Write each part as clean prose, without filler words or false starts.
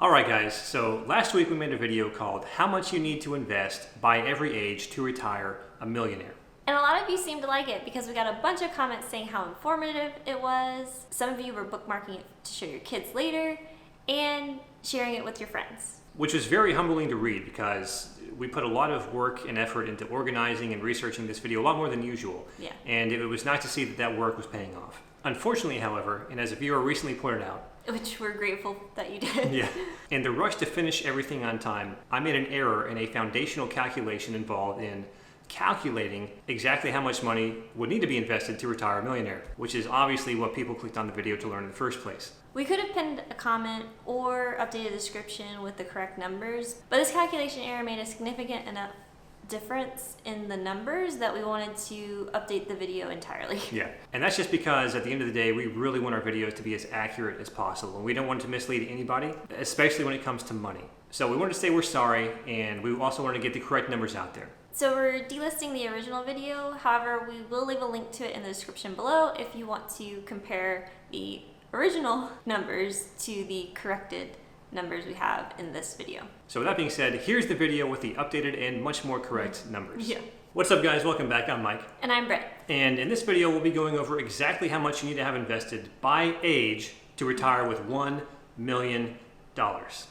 Alright guys, so last week we made a video called How Much You Need to Invest by Every Age to Retire a Millionaire. And a lot of you seemed to like it because we got a bunch of comments saying how informative it was. Some of you were bookmarking it to show your kids later and sharing it with your friends. Which was very humbling to read because we put a lot of work and effort into organizing and researching this video, a lot more than usual. Yeah. And it was nice to see that that work was paying off. Unfortunately, however, and as a viewer recently pointed out, which we're grateful that you did. Yeah. In the rush to finish everything on time, I made an error in a foundational calculation involved in calculating exactly how much money would need to be invested to retire a millionaire, which is obviously what people clicked on the video to learn in the first place. We could have pinned a comment or updated a description with the correct numbers, but this calculation error made a significant enough difference in the numbers that we wanted to update the video entirely. Yeah, and that's just because at the end of the day, we really want our videos to be as accurate as possible, and we don't want to mislead anybody, especially when it comes to money. So we wanted to say we're sorry, and we also wanted to get the correct numbers out there. So we're delisting the original video. However, we will leave a link to it in the description below if you want to compare the original numbers to the corrected numbers we have in this video. So with that being said, here's the video with the updated and much more correct numbers. Yeah. What's up guys, welcome back, I'm Mike. And I'm Brit. And in this video, we'll be going over exactly how much you need to have invested by age to retire with $1 million. There's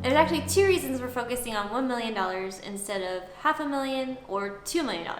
actually two reasons we're focusing on $1 million instead of $500,000 or $2 million.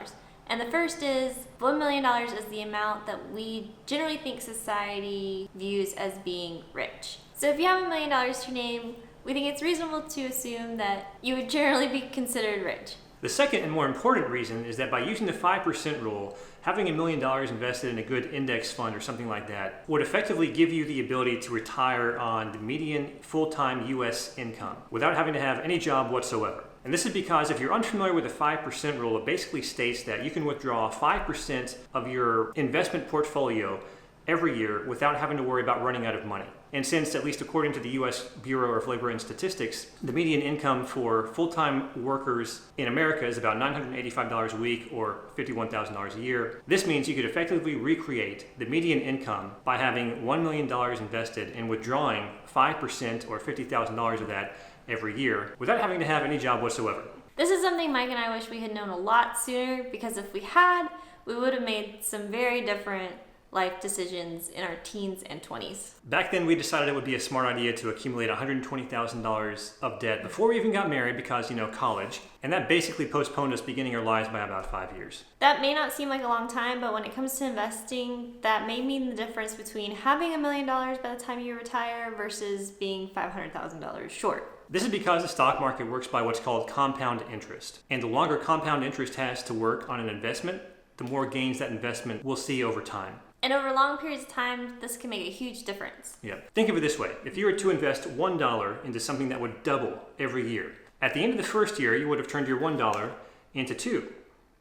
And the first is $1 million is the amount that we generally think society views as being rich. So if you have $1 million to your name, we think it's reasonable to assume that you would generally be considered rich. The second and more important reason is that by using the 5% rule, having $1 million invested in a good index fund or something like that would effectively give you the ability to retire on the median full-time US income without having to have any job whatsoever. And this is because if you're unfamiliar with the 5% rule, it basically states that you can withdraw 5% of your investment portfolio every year without having to worry about running out of money. And since, at least according to the U.S. Bureau of Labor and Statistics, the median income for full-time workers in America is about $985 a week or $51,000 a year, this means you could effectively recreate the median income by having $1 million invested and withdrawing 5% or $50,000 of that every year without having to have any job whatsoever. This is something Mike and I wish we had known a lot sooner, because if we had, we would have made some very different life decisions in our teens and 20s. Back then we decided it would be a smart idea to accumulate $120,000 of debt before we even got married because, college, and that basically postponed us beginning our lives by about 5 years. That may not seem like a long time, but when it comes to investing, that may mean the difference between having $1 million by the time you retire versus being $500,000 short. This is because the stock market works by what's called compound interest. And the longer compound interest has to work on an investment, the more gains that investment will see over time. And over long periods of time, this can make a huge difference. Yeah. Think of it this way. If you were to invest $1 into something that would double every year, at the end of the first year, you would have turned your $1 into $2.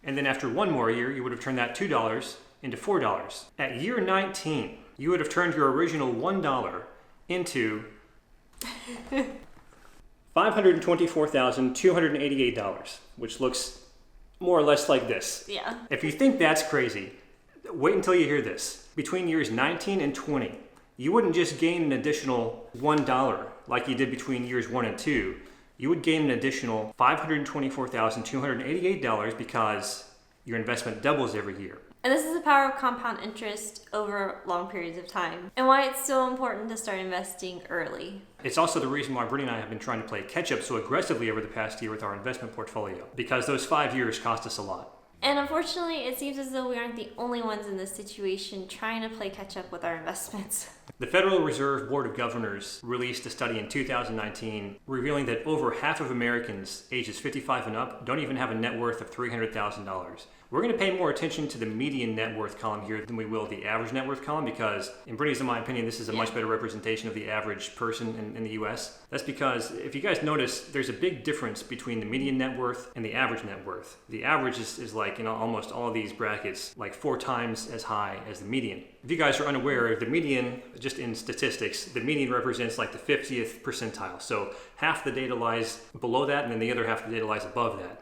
And then after one more year, you would have turned that $2 into $4. At year 19, you would have turned your original $1 into $524,288, which looks more or less like this. Yeah. If you think that's crazy, wait until you hear this. Between years 19 and 20, you wouldn't just gain an additional $1 like you did between years 1 and 2. You would gain an additional $524,288 because your investment doubles every year. And this is the power of compound interest over long periods of time, and why it's so important to start investing early. It's also the reason why Brit and I have been trying to play catch up so aggressively over the past year with our investment portfolio, because those 5 years cost us a lot. And unfortunately, it seems as though we aren't the only ones in this situation trying to play catch up with our investments. The Federal Reserve Board of Governors released a study in 2019 revealing that over half of Americans ages 55 and up don't even have a net worth of $300,000. We're going to pay more attention to the median net worth column here than we will the average net worth column because, in Brittany's, in my opinion, this is a much better representation of the average person in the US. That's because, if you guys notice, there's a big difference between the median net worth and the average net worth. The average is like, almost all of these brackets, like 4 times as high as the median. If you guys are unaware, the median, just in statistics, the median represents like the 50th percentile. So half the data lies below that, and then the other half of the data lies above that.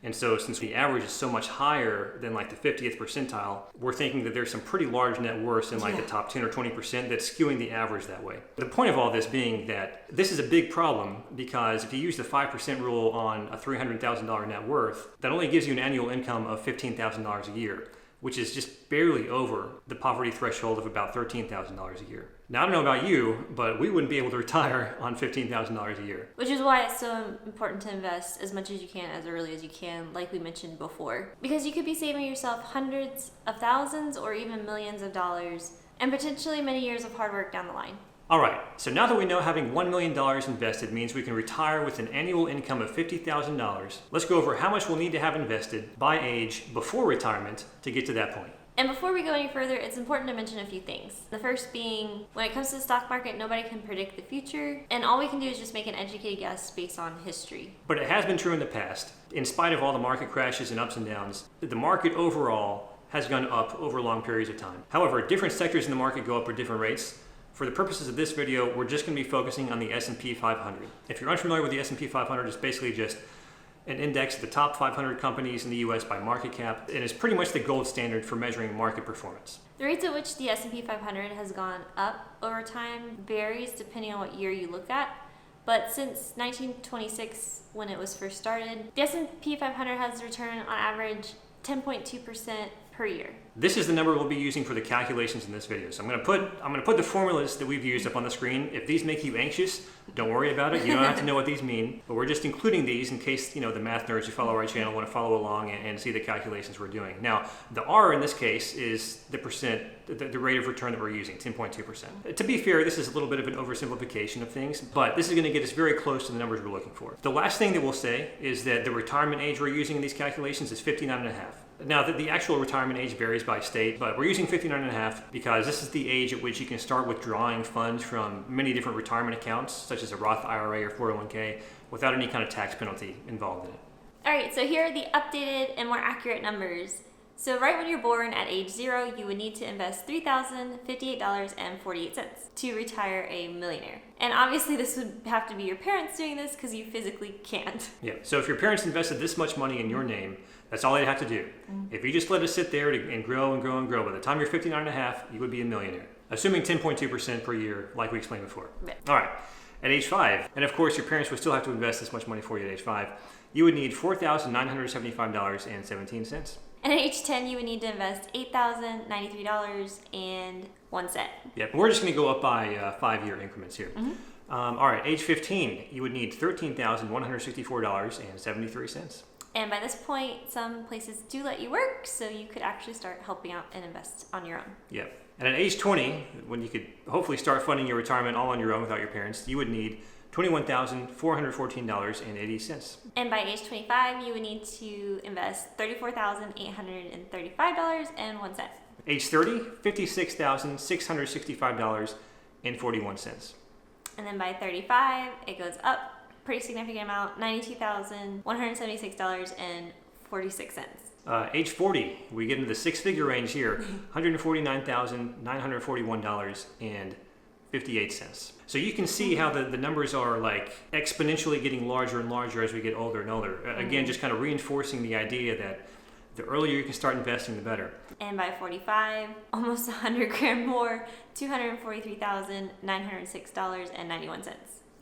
And so since the average is so much higher than like the 50th percentile, we're thinking that there's some pretty large net worths in like the top 10 or 20% that's skewing the average that way. The point of all this being that this is a big problem, because if you use the 5% rule on a $300,000 net worth, that only gives you an annual income of $15,000 a year, which is just barely over the poverty threshold of about $13,000 a year. Now, I don't know about you, but we wouldn't be able to retire on $15,000 a year. Which is why it's so important to invest as much as you can, as early as you can, like we mentioned before. Because you could be saving yourself hundreds of thousands or even millions of dollars, and potentially many years of hard work down the line. All right, so now that we know having $1 million invested means we can retire with an annual income of $50,000, let's go over how much we'll need to have invested by age before retirement to get to that point. And before we go any further, it's important to mention a few things. The first being, when it comes to the stock market, nobody can predict the future, and all we can do is just make an educated guess based on history. But it has been true in the past. In spite of all the market crashes and ups and downs, the market overall has gone up over long periods of time. However, different sectors in the market go up at different rates. For the purposes of this video, we're just going to be focusing on the S&P 500. If you're unfamiliar with the S&P 500, it's basically just an index of the top 500 companies in the US by market cap, and is pretty much the gold standard for measuring market performance. The rates at which the S&P 500 has gone up over time varies depending on what year you look at. But since 1926, when it was first started, the S&P 500 has returned on average 10.2% per year. This is the number we'll be using for the calculations in this video. So I'm going to put the formulas that we've used up on the screen. If these make you anxious, don't worry about it. You don't have to know what these mean, but we're just including these in case, the math nerds who follow our channel want to follow along and see the calculations we're doing. Now, the R in this case is the percent, the rate of return that we're using, 10.2%. To be fair, this is a little bit of an oversimplification of things, but this is going to get us very close to the numbers we're looking for. The last thing that we'll say is that the retirement age we're using in these calculations is 59.5. Now, the actual retirement age varies by state, but we're using 59.5 because this is the age at which you can start withdrawing funds from many different retirement accounts, such as a Roth IRA or 401k, without any kind of tax penalty involved in it. All right, so here are the updated and more accurate numbers. So right when you're born at age 0, you would need to invest $3,058.48 to retire a millionaire. And obviously this would have to be your parents doing this because you physically can't. Yeah, so if your parents invested this much money in your name, that's all they'd have to do. If you just let it sit there and grow and grow and grow, by the time you're 59.5, you would be a millionaire. Assuming 10.2% per year, like we explained before. Yeah. All right, at age 5, and of course your parents would still have to invest this much money for you at age 5, you would need $4,975.17. And at age 10, you would need to invest $8,093.01. Yep, we're just going to go up by 5-year increments here. All right, age 15, you would need $13,164.73. And by this point, some places do let you work, so you could actually start helping out and invest on your own. Yep. And at age 20, when you could hopefully start funding your retirement all on your own without your parents, you would need $21,414.80. And by age 25, you would need to invest $34,835.01. Age 30, $56,665.41. And then by 35, it goes up pretty significant amount, $92,176.46. Age 40, we get into the 6-figure range here, $149,941.58. So you can see how the numbers are like exponentially getting larger and larger as we get older and older. Again, just kind of reinforcing the idea that the earlier you can start investing, the better. And by 45, almost 100 grand more, $243,906.91.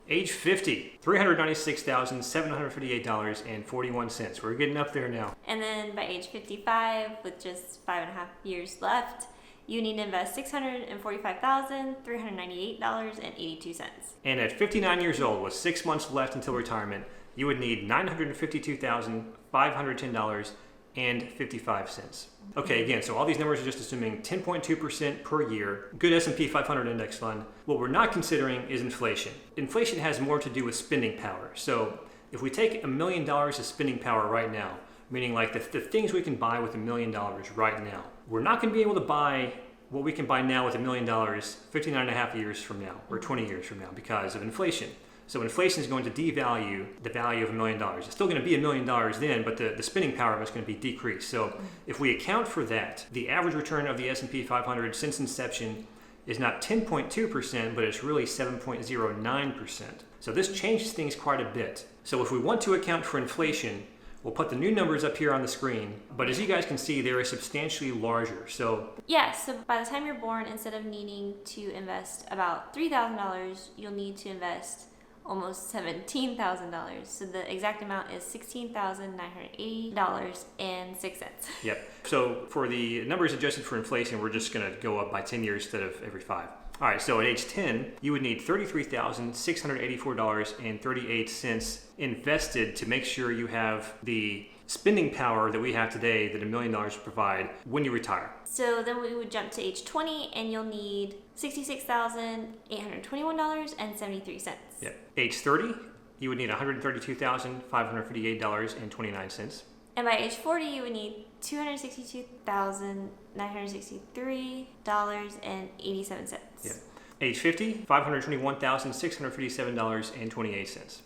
Age 50, $396,758.41. We're getting up there now. And then by age 55, with just 5.5 years left, you need to invest $645,398.82. And at 59 years old, with 6 months left until retirement, you would need $952,510.55. Okay, again, so all these numbers are just assuming 10.2% per year, good S&P 500 index fund. What we're not considering is inflation. Inflation has more to do with spending power. So if we take $1 million of spending power right now, meaning like the things we can buy with $1 million right now, we're not going to be able to buy what we can buy now with $1 million 59.5 years from now, or 20 years from now, because of inflation. So inflation is going to devalue the value of $1 million. It's still going to be $1 million then, but the spending power of it's going to be decreased. So if we account for that, the average return of the S&P 500 since inception is not 10.2%, but it's really 7.09%. So this changes things quite a bit. So if we want to account for inflation, we'll put the new numbers up here on the screen, but as you guys can see, they are substantially larger. So so by the time you're born, instead of needing to invest about $3,000, you'll need to invest almost $17,000. So the exact amount is $16,980.06. Yep. So for the numbers adjusted for inflation, we're just going to go up by 10 years instead of every 5. All right, so at age 10, you would need $33,684.38 invested to make sure you have the spending power that we have today that $1 million would provide when you retire. So then we would jump to age 20 and you'll need $66,821.73. Yep. Age 30, you would need $132,558.29. And by age 40, you would need $262,963.87. Yep. Age 50, $521,657.28.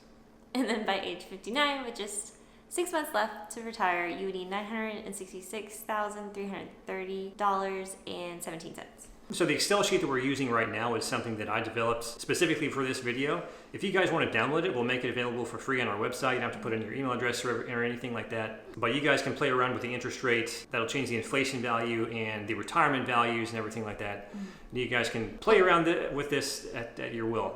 And then by age 59, with just 6 months left to retire, you would need $966,330.17. So the Excel sheet that we're using right now is something that I developed specifically for this video. If you guys want to download it, we'll make it available for free on our website. You don't have to put in your email address or anything like that. But you guys can play around with the interest rate. That'll change the inflation value and the retirement values and everything like that. You guys can play around with this at your will.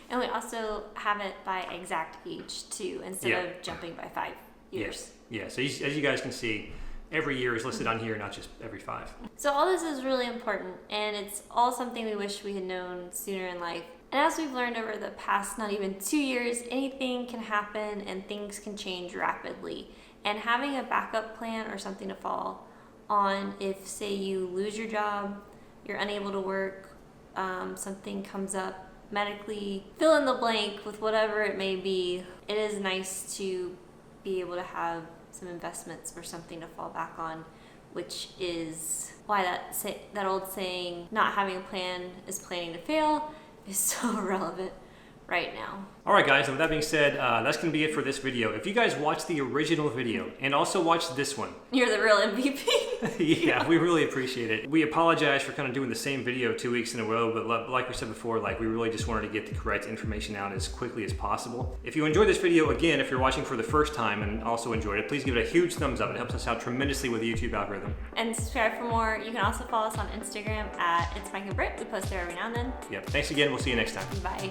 And we also have it by exact age too, instead of jumping by 5 years. Yeah. So as you guys can see, every year is listed on here, not just every 5. So all this is really important, and it's all something we wish we had known sooner in life. And as we've learned over the past not even 2 years, anything can happen and things can change rapidly. And having a backup plan or something to fall on if, say, you lose your job, you're unable to work, something comes up medically, fill in the blank with whatever it may be, it is nice to be able to have some investments or something to fall back on, which is why that old saying, not having a plan is planning to fail, is so relevant right now. All right, guys, and with that being said, that's going to be it for this video. If you guys watched the original video and also watched this one, you're the real MVP. Yeah, we really appreciate it. We apologize for kind of doing the same video 2 weeks in a row, but like we said before, we really just wanted to get the correct information out as quickly as possible. If you enjoyed this video, again, if you're watching for the first time and also enjoyed it, please give it a huge thumbs up. It helps us out tremendously with the YouTube algorithm. And subscribe for more. You can also follow us on Instagram at It's Mike and Brit. We post there every now and then. Yep. Thanks again. We'll see you next time. Bye.